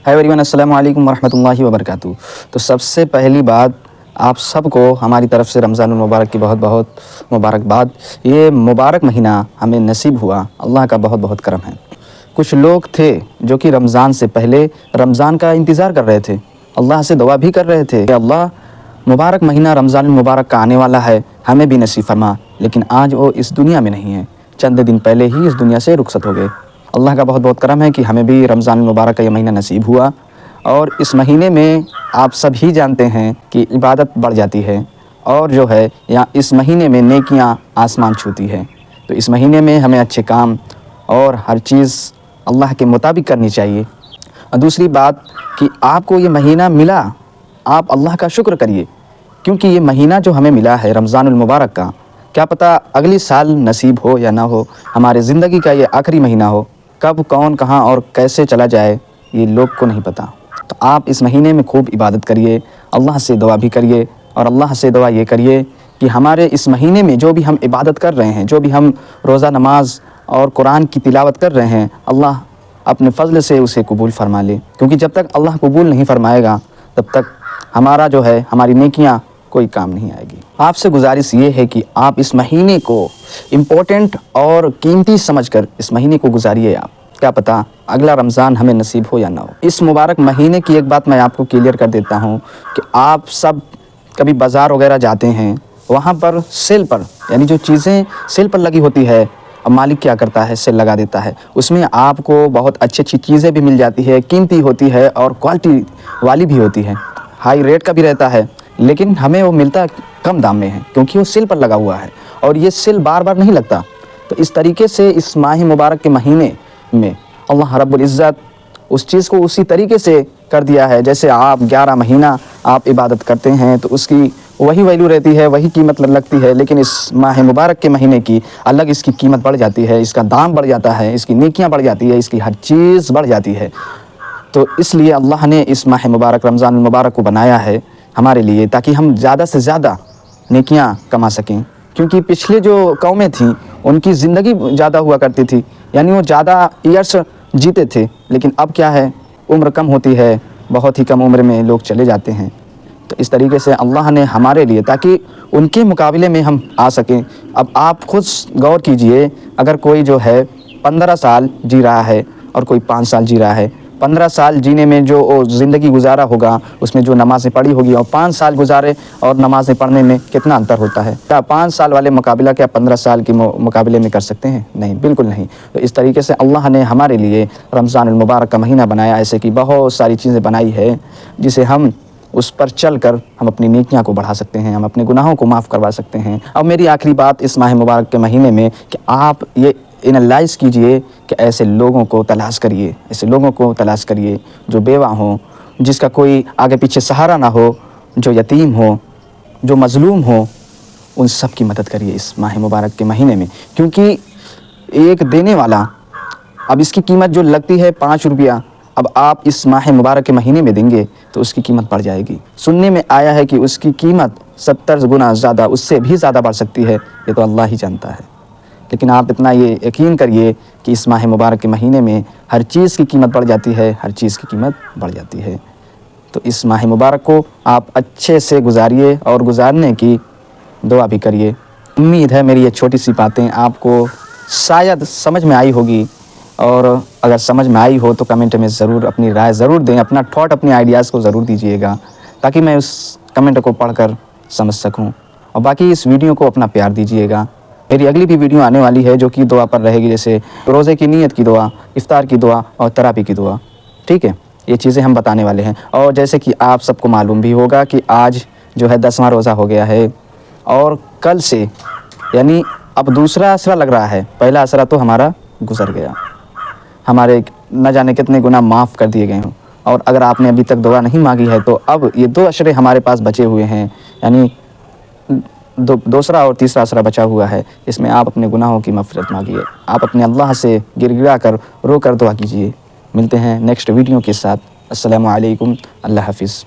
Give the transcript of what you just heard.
Hi everyone, अस्सलाम वालेकुम वरहमतुल्लाहि वबरकातुहू। तो सबसे पहली बात, आप सबको हमारी तरफ से रमज़ानुल मुबारक की बहुत बहुत मुबारकबाद। ये मुबारक महीना हमें नसीब हुआ, अल्लाह का बहुत बहुत करम है। कुछ लोग थे जो कि रमज़ान से पहले रमज़ान का इंतज़ार कर रहे थे, अल्लाह से दुआ भी कर रहे थे कि अल्लाह मुबारक महीना रमज़ानुल मुबारक का आने वाला है, हमें भी नसीब फरमा। लेकिन आज वो इस दुनिया में नहीं है, चंद दिन पहले ही इस दुनिया से रुखसत हो गए। अल्लाह का बहुत बहुत करम है कि हमें भी रमज़ान मुबारक का ये महीना नसीब हुआ। और इस महीने में आप सभी जानते हैं कि इबादत बढ़ जाती है, और जो है या इस महीने में नेकियां आसमान छूती है। तो इस महीने में हमें अच्छे काम और हर चीज़ अल्लाह के मुताबिक करनी चाहिए। और दूसरी बात कि आपको ये महीना मिला, आप अल्लाह का शुक्र करिए, क्योंकि ये महीना जो हमें मिला है रमज़ानुल मुबारक का, क्या पता अगली साल नसीब हो या ना हो, हमारे ज़िंदगी का ये आखिरी महीना हो। कब कौन कहाँ और कैसे चला जाए ये लोग को नहीं पता। तो आप इस महीने में खूब इबादत करिए, अल्लाह से दुआ भी करिए। और अल्लाह से दुआ ये करिए कि हमारे इस महीने में जो भी हम इबादत कर रहे हैं, जो भी हम रोज़ा नमाज और कुरान की तिलावत कर रहे हैं, अल्लाह अपने फ़ज़ल से उसे कबूल फ़रमा ले। क्योंकि जब तक अल्लाह कबूल नहीं फ़रमाएगा तब तक हमारा जो है, हमारी नेकियां कोई काम नहीं आएगी। आपसे गुजारिश ये है कि आप इस महीने को इम्पोर्टेंट और कीमती समझकर इस महीने को गुजारिए। आप क्या पता अगला रमज़ान हमें नसीब हो या ना हो। इस मुबारक महीने की एक बात मैं आपको क्लियर कर देता हूँ कि आप सब कभी बाज़ार वगैरह जाते हैं, वहाँ पर सेल पर, यानी जो चीज़ें सेल पर लगी होती है, अब मालिक क्या करता है, सेल लगा देता है, उसमें आपको बहुत अच्छी अच्छी चीज़ें भी मिल जाती है, कीमती होती है और क्वालिटी वाली भी होती है, हाई रेट का भी रहता है, लेकिन हमें वो मिलता कम दाम में है क्योंकि वो सेल पर लगा हुआ है। और ये सेल बार बार नहीं लगता। तो इस तरीके से इस माह मुबारक के महीने में अल्लाह रब्बुल इज़्ज़त उस चीज़ को उसी तरीके से कर दिया है, जैसे आप 11 महीना आप इबादत करते हैं तो उसकी वही वैल्यू रहती है, वही कीमत लगती है। लेकिन इस माह मुबारक के महीने की अलग इसकी कीमत बढ़ जाती है, इसका दाम बढ़ जाता है, इसकी नेकियां बढ़ जाती है, इसकी हर चीज़ बढ़ जाती है। तो इसलिए अल्लाह ने इस माह मुबारक रमज़ान मुबारक को बनाया है हमारे लिए, ताकि हम ज़्यादा से ज़्यादा नेकियां कमा सकें। क्योंकि पिछले जो कौमें थीं उनकी ज़िंदगी ज़्यादा हुआ करती थी, यानी वो ज़्यादा ईयर्स जीते थे। लेकिन अब क्या है, उम्र कम होती है, बहुत ही कम उम्र में लोग चले जाते हैं। तो इस तरीके से अल्लाह ने हमारे लिए, ताकि उनके मुकाबले में हम आ सकें। अब आप खुद गौर कीजिए, अगर कोई जो है 15 साल जी रहा है और कोई 5 साल जी रहा है, 15 साल जीने में जो ज़िंदगी गुजारा होगा उसमें जो नमाज़ें पढ़ी होगी, और 5 साल गुजारे और नमाज़ें पढ़ने में कितना अंतर होता है। क्या 5 साल वाले मुकाबला क्या 15 साल के मुकाबले में कर सकते हैं? नहीं, बिल्कुल नहीं। तो इस तरीके से अल्लाह ने हमारे लिए रमज़ानुल मुबारक का महीना बनाया। ऐसे कि बहुत सारी चीज़ें बनाई है जिसे हम उस पर चल कर हम अपनी नेकियां को बढ़ा सकते हैं, हम अपने गुनाहों को माफ़ करवा सकते हैं। अब मेरी आखिरी बात इस माह मुबारक के महीने में कि आप ये एनालाइज़ कीजिए कि ऐसे लोगों को तलाश करिए, ऐसे लोगों को तलाश करिए जो बेवा हों, जिसका कोई आगे पीछे सहारा ना हो, जो यतीम हो, जो मज़लूम हो, उन सब की मदद करिए इस माह मुबारक के महीने में। क्योंकि एक देने वाला, अब इसकी कीमत जो लगती है 5 रुपया, अब आप इस माह मुबारक के महीने में देंगे तो उसकी कीमत बढ़ जाएगी। सुनने में आया है कि उसकी कीमत 70 गुना ज़्यादा, उससे भी ज़्यादा बढ़ सकती है, ये तो अल्लाह ही जानता है। लेकिन आप इतना ये यकीन करिए कि इस माह मुबारक के महीने में हर चीज़ की कीमत बढ़ जाती है, हर चीज़ की कीमत बढ़ जाती है। तो इस माह मुबारक को आप अच्छे से गुजारिए और गुजारने की दुआ भी करिए। उम्मीद है मेरी ये छोटी सी बातें आपको शायद समझ में आई होगी, और अगर समझ में आई हो तो कमेंट में ज़रूर अपनी राय ज़रूर दें, अपना थॉट, अपने आइडियाज़ को ज़रूर दीजिएगा, ताकि मैं उस कमेंट को पढ़कर समझ सकूं। और बाकी इस वीडियो को अपना प्यार दीजिएगा। मेरी अगली भी वीडियो आने वाली है जो कि दुआ पर रहेगी, जैसे रोज़े की नीयत की दुआ, इफ्तार की दुआ और तरावी की दुआ। ठीक है, ये चीज़ें हम बताने वाले हैं। और जैसे कि आप सबको मालूम भी होगा कि आज जो है 10वां रोज़ा हो गया है, और कल से यानी अब दूसरा असरा लग रहा है। पहला असरा तो हमारा गुजर गया, हमारे न जाने कितने गुनाह माफ़ कर दिए गए हों। और अगर आपने अभी तक दुआ नहीं मांगी है तो अब ये 2 अशरे हमारे पास बचे हुए हैं, यानी दूसरा और तीसरा असरा बचा हुआ है। इसमें आप अपने गुनाहों की मग़फ़िरत मांगिए, आप अपने अल्लाह से गिड़गिड़ा कर रो कर दुआ कीजिए। मिलते हैं नेक्स्ट वीडियो के साथ। अस्सलामु अलैकुम, अल्लाह हाफ़िज़।